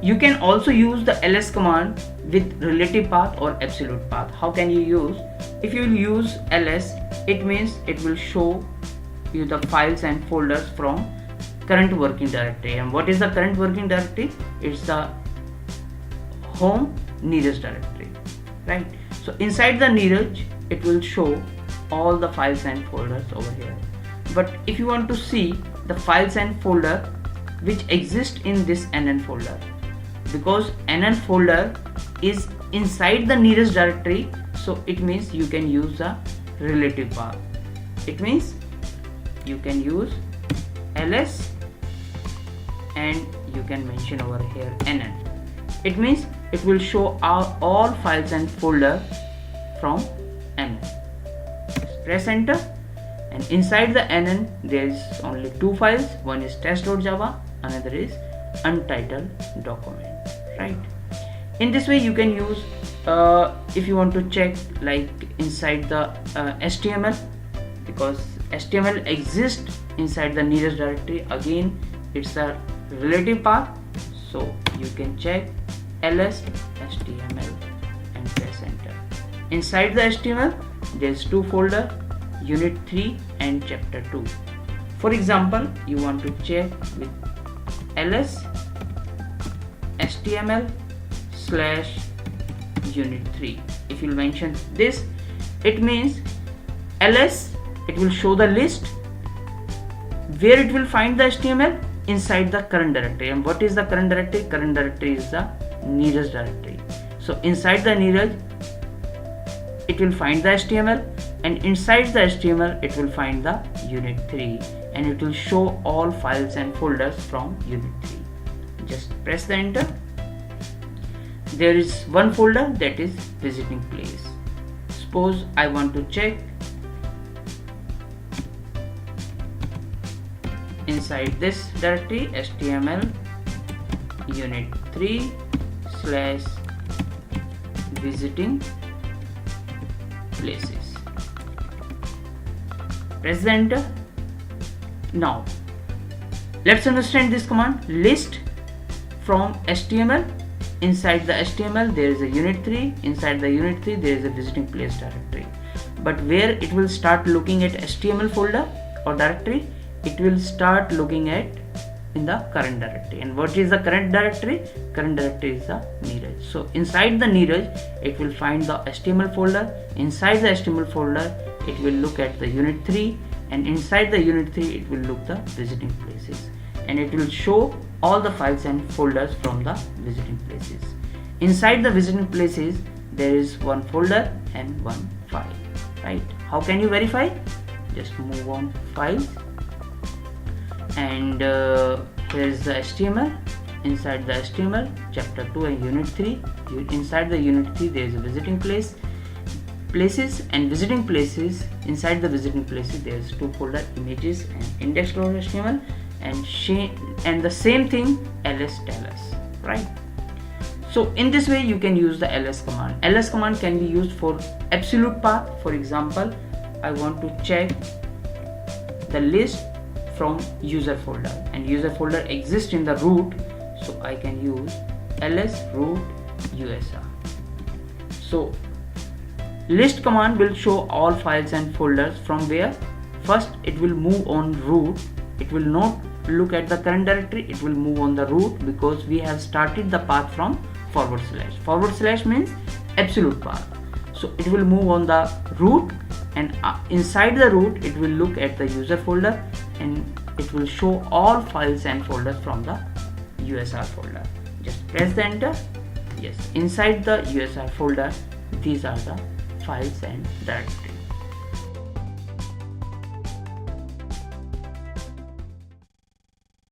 You can also use the ls command with relative path or absolute path. How can you use? If you use ls, it means it will show you the files and folders from current working directory. And what is the current working directory? It's the home Neeraj directory, right? So inside the Neeraj, it will show all the files and folders over here. But if you want to see the files and folder which exist in this NN folder, because NN folder is inside the Neeraj directory, so it means you can use the relative path. It means you can use ls and you can mention over here NN. It means it will show all files and folder from NN. Just press enter, and inside the NN there is only two files. One is test.java, another is untitled document, right? In this way you can use if you want to check like inside the HTML, because HTML exists inside the Neeraj directory. Again, it's a relative path, so you can check ls HTML and press enter. Inside the HTML there's two folders, unit 3 and chapter 2. For example, you want to check with ls HTML / unit 3. If you mention this, it means ls, it will show the list where it will find the HTML inside the current directory. And what is the current directory? Current directory is the Neeraj directory. So inside the Neeraj, it will find the HTML, and inside the HTML it will find the unit 3, and it will show all files and folders from unit 3. Just press the enter. There is one folder, that is visiting place. Suppose I want to check inside this directory HTML unit 3 / visiting places. Press the enter. Now let's understand this command. List from HTML. Inside the HTML there is a unit 3. Inside the unit 3 there is a visiting place directory. But where it will start looking at HTML folder or directory, it will start looking at in the current directory. And what is the current directory? Current directory is the Neeraj. So inside the Neeraj, it will find the HTML folder. Inside the HTML folder, it will look at the unit 3, and inside the unit 3 it will look the visiting places, and it will show all the files and folders from the visiting places. Inside the visiting places there is one folder and one file, right? How can you verify? Just move on files, and here is the HTML. Inside the HTML, chapter 2 and unit 3. Inside the unit 3 there is a visiting places and visiting places. Inside the visiting places there is two folder, images and index.html, and the same thing ls tell us, right? So in this way you can use the ls command. Ls command can be used for absolute path. For example, I want to check the list from user folder, and user folder exists in the root, so I can use ls root usr. So list command will show all files and folders from where. First it will move on root. It will not look at the current directory, it will move on the root, because we have started the path from /. / means absolute path. So it will move on the root, and inside the root it will look at the user folder, and it will show all files and folders from the usr folder. Just press the enter. Yes, inside the usr folder these are the files and directories.